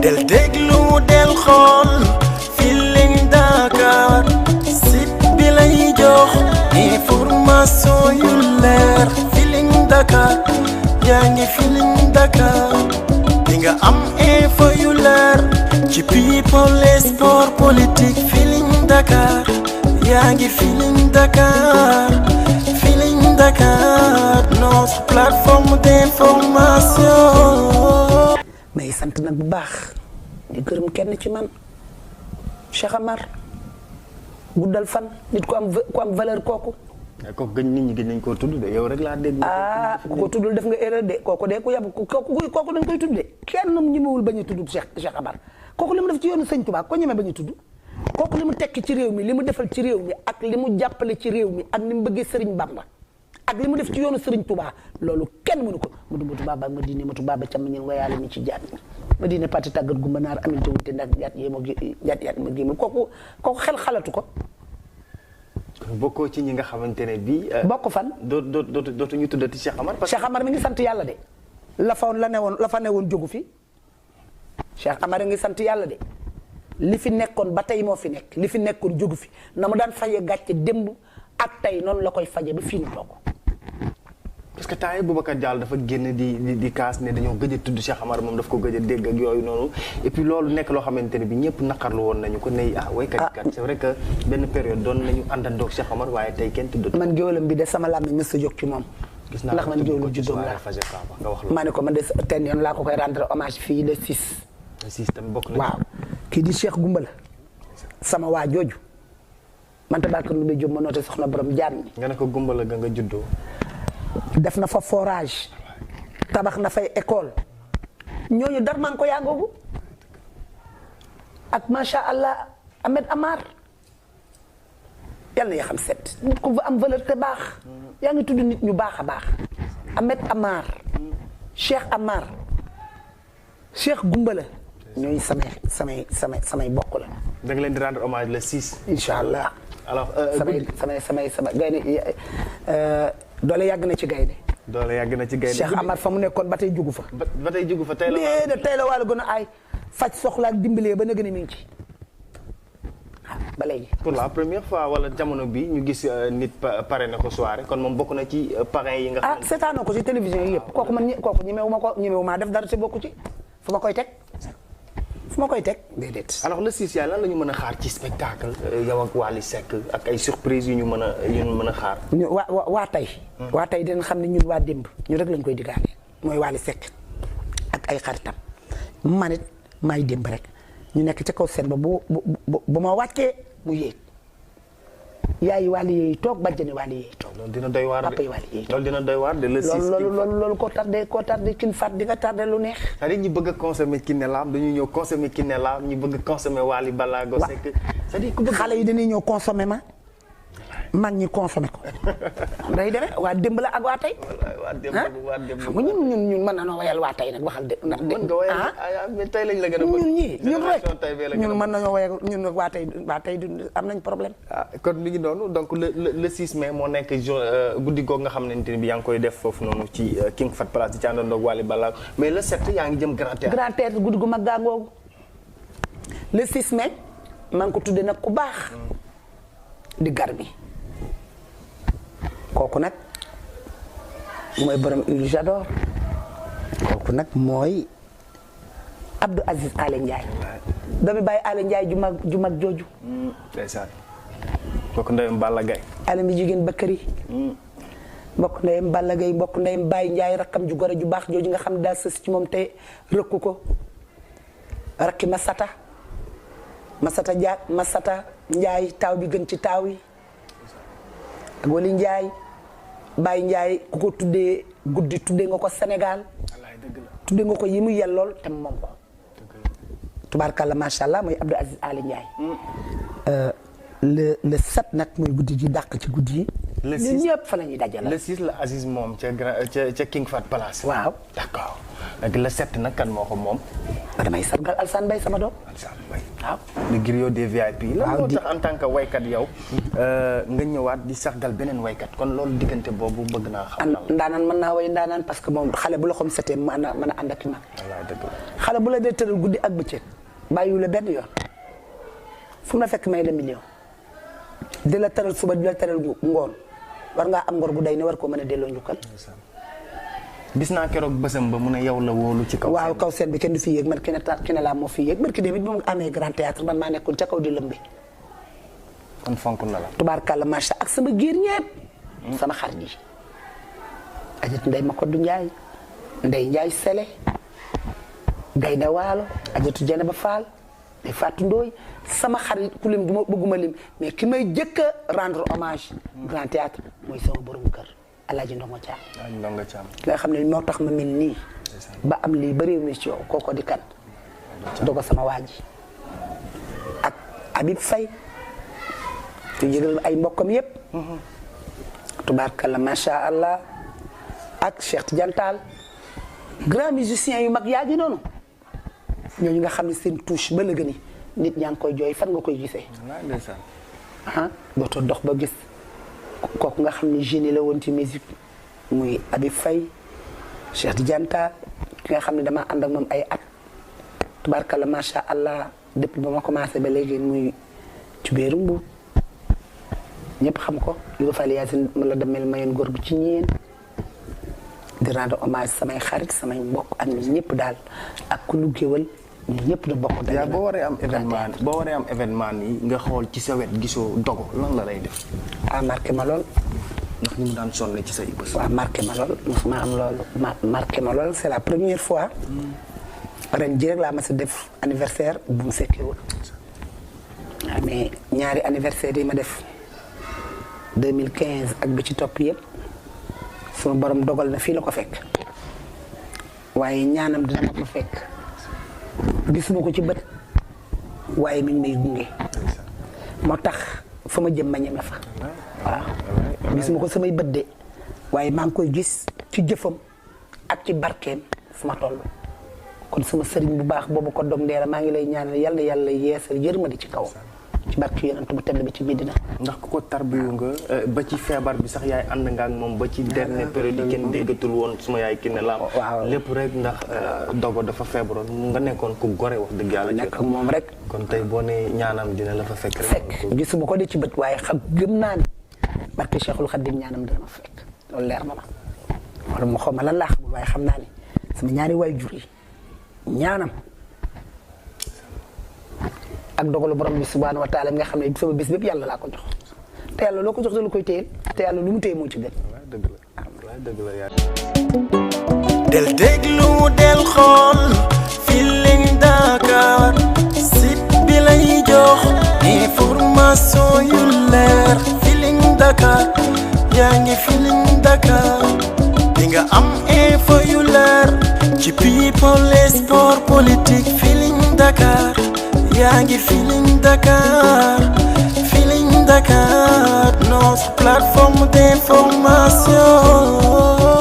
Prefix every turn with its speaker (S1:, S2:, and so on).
S1: del déglu del xool Feeling Dakar site bi lay jox information yu leer Feeling Dakar yaa ngi Feeling Dakar di nga am info yu leer ci people et sport politique Feeling Dakar yaa ngi Feeling Dakar Feeling Dakar notre plateforme d'information.
S2: may sant nag bu baax di gërëm kenn ci man Cheikh Amar guddal fan nit ku am valeur kooku.
S3: kooku gëj nit ñi gëj nañ koo tudd de yow rek laa dégg.
S2: ku ko tuddul def nga erreur de kooku de ku yab kooku dañ koy tudd de kenn ñemewul bañ a tudd Cheikh Amar kooku li mu def ci yoonu Sëñ Tuubaa ko ñeme bañ a tudd kooku li mu tekki ci réew mi li mu defal ci réew mi ak li mu jàppale ci réew mi ak ni mu bëggee Sëriñ Bamba ak li mu def ci yoonu Sëriñ Tuubaa loolu kenn mënu ko mu du matu baaba ak ma diine matu baaba cam ñen nga yàlla mi ci jaat ma diine parti tàggat gumba naar aminte wutte ndax jaat ma gémul kooku xel xalatu ko.
S3: bokkoo ci ñi nga xamante ne bii.
S2: bokk fan.
S3: dootu ñu tuddati Cheikh Amar.
S2: Cheikh Amar mi ngi sant yàlla de. la fa newoon jógu fi. Cheikh Amar mi ngi sant yàlla de. li fi nekkoon ba tey moo fi nekk li fi nekkoon jógu fi na mu daan faje gàcce démb ak tey noonu la koy faje ba fii ni toog.
S3: parce que temps yii Boubacar Diallo dafa génn di kaas ne dañoo gëj a tudd Cheikh Amar moom daf ko gëj a dégg ak yooyu noonu et puis loolu nekk loo xamante ne bi ñëpp naqarlu woon nañu ko ne waykat yi kat c'est vrai que benn période doon nañu àndandoog Cheikh Amar waaye tey kenn tuddatu.
S2: man géwalam bi de sama làmmiñ mës a jóg ci moom.
S3: gis naa
S2: ndax man géwalu juddoom laa
S3: nga wax
S2: maa ne ko man de ten yoon laa ko koy rendre hommage fii le 6.
S3: le 6 tamit bokk na
S2: waaw kii di Cheikh Gumbala sama waa jooju man tabaaraka lu bay jóg ma noote soxna borom jaan ñi.
S3: nga ne ko Gumbala ga nga juddoo.
S2: def na fa forage tabax na fay école ñooñu dar maa ngi ko yàngoogu ak macha allah Ahmed Amar yàlla na yaa xam set nit ku am valeur te baax yaa ngi tudd nit ñu baax a baax Ahmed Amar Cheikh Amar Cheikh Gumbala ñooñu samay bokk la.
S3: da nga leen di rendre hommage le 6.
S2: incha allah.
S3: alors
S2: samay gaynde doole yàgg na ci gaynde.
S3: doole yàgg na ci gaynde.
S2: Cheikh Amar fa mu nekkoon ba tey jugu fa.
S3: ba tey jugu fa tey la.
S2: déedéet tey la wàllu gën a ay faj soxla ak dimbalee ba na gën a mi ngi ci ba léegi.
S3: pour la première fois wala jamono bi ñu gis nit pare na ko soirée kon moom bokk na ci parrain yi nga.
S2: ah seetaanoo ko ci télévision yi yëpp kooku man kooku ñemewu maa def dara ci bokku ci fu ma koy teg déedéet.
S3: alors le 6 yàlla lan la ñu mën a xaar ci spectacle yow ak Wally Seck ak ay surprise yu ñu mën a xaar.
S2: waa tey. waa tey dinañ xam ne ñun waa démb ñu rek lañ koy diggaale mooy Wally Seck ak ay xaritam man it maay démb rek ñu nekk ca kaw seen ba bu ma wàccee mu yéeg yaayi Wally yéey toog bàjjani Wally yéey toog.
S3: loolu dina doy waar de
S2: papa yi Wally yéey toog
S3: loolu dina doy waar de le 6.
S2: loolu koo tardé kin fat di nga tardé lu neex.
S3: c'est-à-dire ñi bëgg a consommer Kiné Lam dañuy ñëw consommer Kiné Lam ñi bëgg a consommer Wally Ballago Seck. c'est-à-dire ku bëgg
S2: xale yi dañuy ñëw consommer ma mag ñi consommer ko day demee waa démb la ak waa tey.
S3: waa démb xam
S2: nga ñun mën nañoo wayal waa tey nag waxal de.
S3: mën nga wayal mais tey lañ la gën a bëgg.
S2: ñun rek ñun mën nañoo wayal ñun waa tey am nañ problème.
S3: kon mi ngi noonu donc le 6 mai moo nekk jour guddi googu nga xamante ne bi yaa ngi koy def foofu noonu ci King Fahd Palace di ci àndandoog Wally Ballago mais le 7 yaa ngi jëm Grand Théâtre.
S2: Grand Théâtre guddi gu mag gaa ngoogu le 6 mai maa ngi ko tuddee nag ku baax di Garmi kooku nag mooy borom Huile j'adore kooku nag mooy Abdou Aziz Ale Ndiaye doomi bàyyi Ale Ndiaye ju mag jooju.
S3: ndeysaan mbokk ndeyam Balla Gaye.
S2: Ale mi jigéen Bakary. mbokk ndeyam Balla Gaye mbokk ndeyam Baye Ndiaye rakkam ju gore ju baax jooju nga xam ne daal sës ci moom te rëkku ko rakki Masata Ndiaye taaw bi gën ci taaw yi ak Wali Ndiaye Baye Ndiaye ku ko tuddee guddi tuddee nga ko Sénégal tuddee nga ko yi mu yellool te moom ko tubaarkàlla macha allah mooy Abdou Aziz Ali Ndiaye. le 7 nag mooy guddi ji dàq ci guddi yi
S3: Le
S2: ñun
S3: 6
S2: ñëpp fa la ñuy dajale.
S3: le 6 la Aziz moom ca King Fat Palace.
S2: waaw.
S3: d'accord léegi le 7 nag kan moo ko moom.
S2: damay sargal Alsane Mbaye sama doom.
S3: Alsane Mbaye.
S2: waaw.
S3: le griot des VIP.
S2: waaw
S3: lan moo tax en tant que waykat yow. nga ñëwaat di sargal beneen waykat kon loolu diggante boobu bëgg naa xam.
S2: ndaanaan mën naa way ndaanaan parce que moom xale bu loxoom setee mën a ànd ak man.
S3: wallaay dëgg la.
S2: xale bu la dee tëral guddi ak bëccëg bàyyiwu la benn yoon fu mu la fekk may la million di la tëral suba di la tëral ngoon war ngaa am ngor gu day ne war koo mën a delloo njukkal.
S3: gis naa keroog bësam ba mu ne yow la wóolu ci kaw.
S2: waaw kaw seen bi kenn du fi yéeg man kenn laa moo fi yéeg barki démit bi mu amee grand théâtre man maa nekkoon ca kaw di lëmbi.
S3: kon fonk na la.
S2: tubaarkàlla macha ak sama géer ñepp sama xarit yi. ajat ndey Makoddu Njaay ndey Njaay Sele Gayda Waalo ajatu Jeneba Faal day Fatou Ndooy sama xarit ku lim du ma bëgguma lim mais ki may jëkk a rendre hommage grand théâtre mooy sama borom kër Alaaji Ndongo Caam.
S3: Alaaji Ndongo Caam.
S2: ki nga xam ne moo tax ma mel nii ba am lii ba réew mi ci yow kooko di kan dogo sama waa ji ak Habib Faye te yëgal ay mbokkam yépp tubaarkalla macha allah ak Cheikh Tidiane Tall grand musicien yu mag yaa ngi noonu ñooñu nga xam ne seen touche ba léegi ni nit ñaa ngi koy jooy fan nga koy gisee. ah dootoo dox ba gis kooku nga xam ne génie la woon ci musique muy Habib Faye Cheikh Tidiane Tall ki nga xam ne damaa ànd ak moom ay at tubaarkalla macha allah depuis ba ma commencé ba léegi muy Cubéeru Mbuur ñëpp xam ko li ko fal Yaasin ma la demel mayoon góor gu ci ñeen di rendre hommage samay xarit samay mbokk ak ñi ñëpp daal ak ku lu géwal ñi ñëpp da bokk.
S3: yaa boo waree am événement nii nga xool ci sa wet gisoo dogo lan la lay def.
S2: ah marqué ma lool.
S3: ndax ni mu daan sonne ci say bés.
S2: waaw marqué ma lool mosuma am loolu marqué ma lool c'est la première fois. ren ji rek laa mas a def anniversaire bu mu fekkewul. waaw mais ñaari anniversaire yi ma def 2015 ak bi ci topp yëpp sunu borom dogal na fii la ko fekk waaye ñaanam dina ma ko fekk gisuma ko ci bët waaye mi ngi may gunge moo tax fa ma jëm ma ñeme fa waaw gisuma ko samay bët de waaye maa ngi koy gis ci jëfam ak ci barkeem fu ma toll kon sama sëriñ bu baax boobu ko dog ndeera maa ngi lay ñaanal yàlla yàlla yeesal yërmande ci kaw ci barke yonent bu tedd bi ci Medina.
S3: ndax ku ko tarbiyu nga ba ci feebar bi sax yaay ànd nga ak moom ba ci dernier période yi kenn déggatul woon suma yaay ki ne la lépp rek ndax dogo dafa feebaroon nga nekkoon ku gore wax dëgg yàlla.
S2: nekk moom rek.
S3: kon tey boo nee ñaanam dina la fa fekk rek.
S2: fekk gisuma ko de ci bët waaye xam gëm naa ne barke Cheikhul Khadim ñaanam dina ma fekk loolu leer na ma. wala ma xaw ma lan laa xamul waaye xam naa ne sama ñaari waajur yi ñaanam. ak dogalu borom bi subhaanahu wa taala nga xam ne sama bés bépp yàlla laa ko jox te yàlla loo ko jox da lu koy téyel te yàlla lu mu téye moo ci gën.
S3: dëgg la dëgg la
S1: del déglu del xool Feeling Dakar site bi lay jox information yu leer Feeling Dakar yaa ngi Feeling Dakar di nga am info yu leer ci people et sport politique Feeling Dakar yaa ngi Feeling Dakar Feeling Dakar notre plateforme d'information